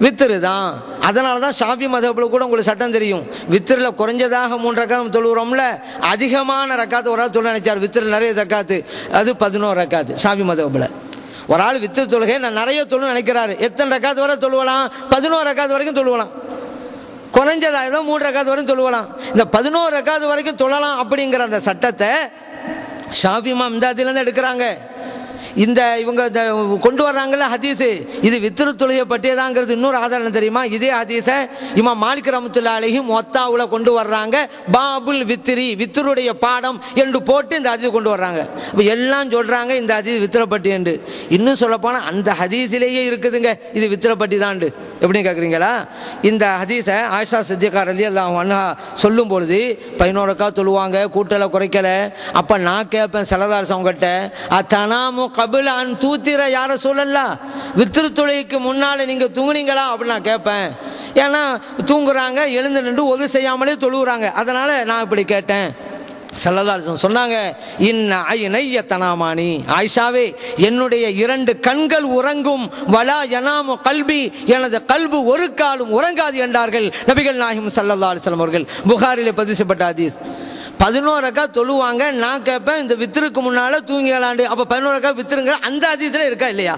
வித்திரு தான். அதனால தான் ஷாஃபி மதஹ்பில் கூட உங்களுக்கு சட்டம் தெரியும். வித்திரில் குறைஞ்சதாக 3 ரக்காத் தொழுகிறோம்ல, அதிகமான ரக்காத்து ஒரு ஆள் தொழ நினைச்சார். வித்திரில் நிறைய ரக்காத்து, அது 11 ரக்காத்து ஷாஃபி மதஹ்பில். ஒரு ஆள் வித்திரு தொழுகை நான் நிறைய தொழு நினைக்கிறாரு, எத்தனை ரக்காத்து வரை தொழுவலாம்? 11 ரக்காத்து வரைக்கும் தொழுவலாம். குறைஞ்சதாக 3 ரக்காத்து வரைக்கும் தொழுவலாம். இந்த 11 ரக்காத்து வரைக்கும் தொழலாம் அப்படிங்கிற அந்த சட்டத்தை ஷாஃபி இமாம் இந்த அதிலேருந்து எடுக்கிறாங்க. இந்த இவங்க கொண்டு வர்றாங்கல்ல ஹதீஸு, இது வித்ரு தொழுகை பற்றியதாங்கிறது இன்னொரு ஆதாரம் தெரியுமா? இதே ஹதீஸை இமாம் மாலிக் ரஹ்மத்துல்லாஹி அலைஹி முவத்தாவுல கொண்டு வர்றாங்க. பாபுல் வித்ரி, வித்ருடைய பாடம் என்று போட்டு இந்த ஹதீஸ் கொண்டு வர்றாங்க. இப்போ எல்லாம் சொல்றாங்க இந்த ஹதீஸ் வித்ரை பற்றி என்று. இன்னும் சொல்லப்போனால் அந்த ஹதீஸிலேயே இருக்குதுங்க இது வித்ரை பற்றி தான். எப்படின்னு கேட்குறீங்களா? இந்த ஹதீஸை ஆயிஷா சித்திகா ரலியல்லாஹு அன்ஹா சொல்லும் பொழுது 11 ரக்காத் தொழுவாங்க, கூட்டலை குறைக்கலை. அப்போ நான் கேட்பேன் ஸல்லல்லாஹு அலைஹி வஸல்லம் அவங்ககிட்ட, அத்தனாமு கபில அன் தூத்திர யார சொல்லலாம், வித்ரு தொழுகைக்கு முன்னால நீங்க தூங்குனீங்களா அப்படின்னு நான் கேட்பேன். ஏன்னா தூங்குறாங்க, எழுந்து நின்று ஒது செய்யாமலே தொழுகிறாங்க. அதனால நான் இப்படி கேட்டேன். ஸல்லல்லாஹு அலைஹி வஸல்லம் சொன்னாங்க, இன்ன ஐனைய தனாமானி, ஆயிஷாவே என்னுடைய 2 கண்கள் உறங்கும், வலா யனாமு கல்பி, எனது கல்பு ஒரு காலும் உறங்காது என்றார்கள் நபிகள் நாயகம் ஸல்லல்லாஹு அலைஹி வஸல்லம் அவர்கள். புகாரிலே பதிவு செய்யப்பட்ட ஹதீஸ். 11 ரக்காத் தொழுவாங்க. நான் கேட்பேன் இந்த வித்திருக்கு முன்னால தூங்கிகளாண்டு. அப்போ 11 ரக்காத் வித்திருங்கிற அந்த ஹதீஸில் இருக்கா இல்லையா?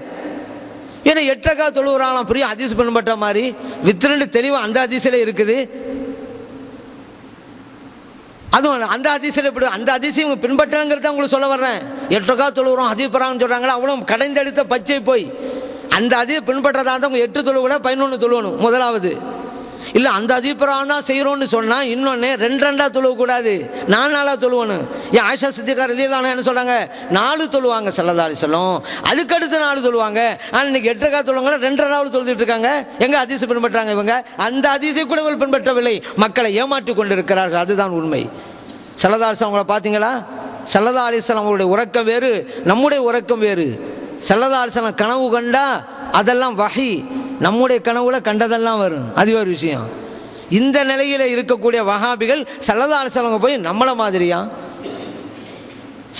ஏன்னா 8 ரக்காத் தொழுகிறாங்களாம், பெரிய ஹதீஸ் பின்பற்ற மாதிரி. வித்திருன்னு தெளிவாக அந்த ஹதீஸில் இருக்குது. அதுவும் அந்த ஹதீஸில் எப்படி அந்த ஹதீஸை இவங்க பின்பற்றங்கிறத உங்களுக்கு சொல்ல வர்றேன். 8 ரக்காத் தொழுகிறோம் ஹதீஸ் பராங்கன்னு சொல்கிறாங்களா, அவ்வளோ கடைந்தெடுத்த பச்சை போய் அந்த ஹதீஸ் பின்பற்றதாக தான் அவங்க 8 தொழுவ கூட 11 தொழுவணும் முதலாவது. இல்லை அந்த அதிபராக தான் செய்கிறோன்னு சொன்னால் இன்னொன்று 2 தொழுவக்கூடாது, 4 தொழுவணும். ஏன் ஆயிஷா சித்திகா ரலியல்லாஹு அன்ஹா என்ன சொல்கிறாங்க? 4 தொழுவாங்க ஸல்லல்லாஹு அலைஹி வஸல்லம், அதுக்கடுத்து 4 தொழுவாங்க. ஆனால் இன்னைக்கு 8 ரக்காத் தொழுவாங்க, 2 தொழுதுட்டு இருக்காங்க. எங்கே ஹதீஸ் பின்பற்றாங்க இவங்க? அந்த ஹதீஸை கூட இவர்கள் பின்பற்றவில்லை, மக்களை ஏமாற்றி கொண்டு இருக்கிறார்கள். அதுதான் உண்மை. ஸல்லல்லாஹு அலைஹி வஸல்லம் அவங்களை பார்த்தீங்களா? ஸல்லல்லாஹு அலைஹி வஸல்லம் அவருடைய உறக்கம் வேறு, நம்முடைய உறக்கம் வேறு. ஸல்லல்லாஹு அலைஹி வஸல்லம் கனவு கண்டா அதெல்லாம் வஹி, நம்முடைய கனவுல கண்டதெல்லாம் வரும், அது ஒரு விஷயம். இந்த நிலையில இருக்கக்கூடிய வஹாபிகள் ஸல்லல்லாஹு அலைஹி வஸல்லம் போய் நம்மள மாதிரியா?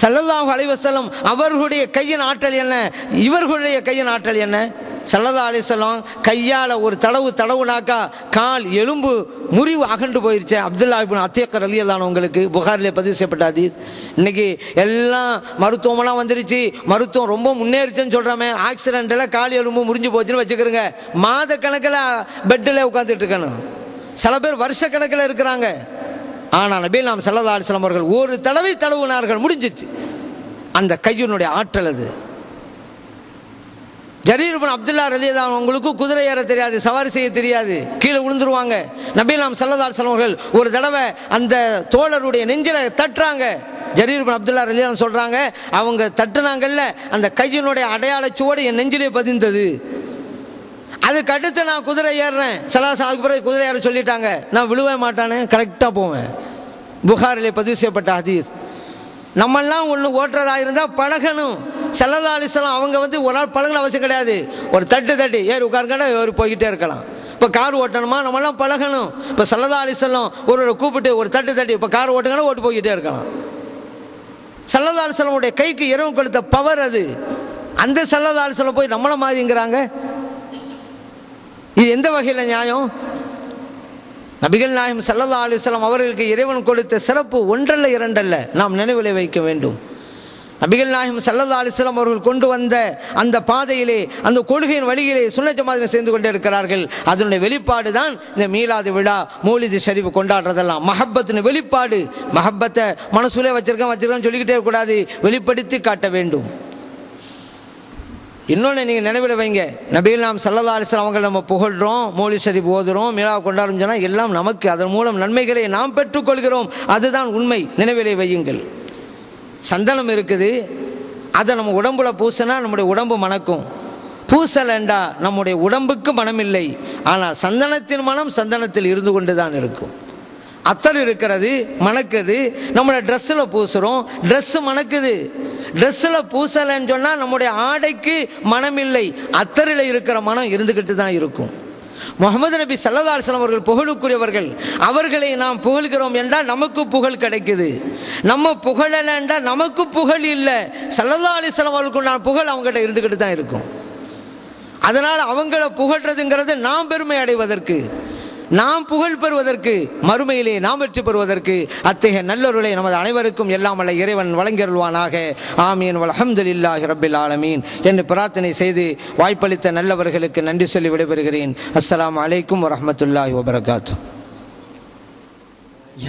ஸல்லல்லாஹு அலைஹி வஸல்லம் அவர்களுடைய கையின் ஆற்றல் என்ன, இவர்களுடைய கையின் ஆற்றல் என்ன? ஸல்லல்லாஹு அலைஹி வஸல்லம் கையால் ஒரு தடவுனாக்கா கால் எலும்பு முறிவு அகண்டு போயிருச்சு. அப்துல்லாஹ் இப்னு அத்தீக் ரலியல்லாஹு அன்ஹு உங்களுக்கு புகாரிலே பதிவு செய்யப்பட்ட ஹதீஸ். இன்னைக்கு எல்லாம் மருத்துவமெல்லாம் வந்துருச்சு, மருத்துவம் ரொம்ப முன்னேறிச்சுன்னு சொல்கிறோமே. ஆக்சிடென்ட்டில் கால் எலும்பு முறிஞ்சு போச்சுன்னு வச்சுக்கிறோங்க, மாத கணக்கில் பெட்டில் உட்காந்துட்டு இருக்கணும். சில பேர் வருஷ கணக்கில் இருக்கிறாங்க. ஆனால் நபி நாம் ஸல்லல்லாஹு அலைஹி வஸல்லம் அவர்கள் ஒரு தடவை தடவுனார்கள், முடிஞ்சிச்சு. அந்த கையினுடைய ஆற்றல் அது. ஜரீர் இப்னு அப்துல்லா ரலியல்லாஹு அன்ஹு உங்களுக்கு குதிரை ஏற தெரியாது, சவாரி செய்ய தெரியாது, கீழே விழுந்துருவாங்க. நபி நாம் ஸல்லல்லாஹு அலைஹி வஸல்லம் அவர்கள் ஒரு தடவை அந்த தோழருடைய நெஞ்சில தட்டுறாங்க. ஜரீர் இப்னு அப்துல்லா ரலியல்லாஹு அன்ஹு சொல்றாங்க, அவங்க தட்டுனாங்கல்ல, அந்த கையினுடைய அடையாளச்சுவோடு என் நெஞ்சிலே பதிந்தது. அதுக்கு அடுத்து நான் குதிரை ஏறுறேன். அதுக்கு பிறகு குதிரை ஏற சொல்லிட்டாங்க, நான் விழுவே மாட்டானே, கரெக்டாக போவேன். புகாரிலே பதிவு செய்யப்பட்ட ஹதீஸ். நம்மெல்லாம் ஒன்று ஓட்டுறதா இருந்தால் பழகணும். ஸல்லல்லாஹு அலைஹி வஸல்லம் அவங்க ஒரு நாள் பழகணும் அவசியம் கிடையாது. ஒரு தட்டி ஏறி உட்காருங்கடா ஏறி போய்கிட்டே இருக்கலாம். இப்போ கார் ஓட்டணுமா, நம்மளாம் பழகணும். இப்போ ஸல்லல்லாஹு அலைஹி வஸல்லம் ஒரு கூப்பிட்டு ஒரு தட்டி இப்போ கார் ஓட்டுங்கன்னா ஓட்டு போய்கிட்டே இருக்கலாம். ஸல்லல்லாஹு அலைஹி வஸல்லம் உடைய கைக்கு இரவு கொடுத்த பவர் அது. அந்த ஸல்லல்லாஹு அலைஹி வஸல்லம் போய் நம்மள மாதிரிங்கிறாங்க. இது எந்த வகையில் நியாயம்? நபிகள் நாயகம் ஸல்லல்லாஹு அலைஹி வஸல்லம் அவர்களுக்கு இறைவன் கொடுத்த சிறப்பு ஒன்றல்ல இரண்டல்ல, நாம் நினைவில் வைக்க வேண்டும். நபிகள் நாயகம் ஸல்லல்லாஹு அலைஹி வஸல்லம் அவர்கள் கொண்டு வந்த அந்த பாதையிலே, அந்த கொள்கையின் வழியிலே சுன்னத் ஜமாஅத்தில் சேர்ந்து கொண்டே இருக்கிறார்கள். அதனுடைய வெளிப்பாடு தான் இந்த மீலாது விழா, மௌலிது ஷரீஃப் கொண்டாடுறதெல்லாம். மஹப்பத்தின் வெளிப்பாடு. மஹப்பத்தை மனசுலே வச்சிருக்கேன் சொல்லிக்கிட்டே இருக்கக்கூடாது, வெளிப்படுத்தி காட்ட வேண்டும். இன்னொன்று நீங்கள் நினைவில் வைங்க, நபிகள் நாம் ஸல்லல்லாஹு அலைஹி வஸல்லம் அவங்களை நம்ம புகழ்கிறோம், மௌலிது ஷரீஃப் ஓதுறோம், மீலா கொண்டாடுறோம் சொன்னால் எல்லாம் நமக்கு அதன் மூலம் நன்மைகளை நாம் பெற்றுக்கொள்கிறோம். அதுதான் உண்மை, நினைவிலே வையுங்கள். சந்தனம் இருக்குது, அதை நம்ம உடம்புல பூசினா நம்முடைய உடம்பு மணக்கும். பூசலண்டா நம்முடைய உடம்புக்கு மனம் இல்லை. ஆனால் சந்தனத்தின் மனம் சந்தனத்தில் இருந்து கொண்டு தான் இருக்கும். அத்தர் இருக்கிறது, மணக்குது. நம்முடைய ட்ரெஸ்ஸில் பூசுகிறோம், ட்ரெஸ்ஸு மணக்குது. ட்ரெஸ்ஸில் பூசலைன்னு சொன்னால் நம்முடைய ஆடைக்கு மனம் இல்லை, அத்தரில் இருக்கிற மனம் இருந்துக்கிட்டு தான் இருக்கும். முஹம்மது நபி ஸல்லல்லாஹு அலைஹி வஸல்லம் அவர்கள் புகழுக்குரியவர்கள். அவர்களை நாம் புகழ்கிறோம் என்றால் நமக்கு புகழ் கிடைக்குது. நம்ம புகழலை என்றால் நமக்கு புகழ் இல்லை. ஸல்லல்லாஹு அலைஹி வஸல்லம் அவர்களுக்கு நான் புகழ் அவங்ககிட்ட இருந்துக்கிட்டு தான் இருக்கும். அதனால் அவங்கள புகழ்றதுங்கிறது நாம் பெருமை அடைவதற்கு, நாம் புகழ் பெறுவதற்கு, மறுமையிலே நாம் வெற்றி பெறுவதற்கு அத்தகைய நல்லொருளை நமது அனைவருக்கும் எல்லாம் வல்ல இறைவன் வழங்கியருள்வானாக. ஆமீன். வல்ஹம்துலில்லாஹி ரப்பில் ஆலமீன் என்று பிரார்த்தனை செய்து வாய்ப்பளித்த நல்லவர்களுக்கு நன்றி சொல்லி விடைபெறுகிறேன். அஸ்ஸலாமு அலைக்கும் வரஹ்மத்துல்லாஹி வபரகாத்துஹு.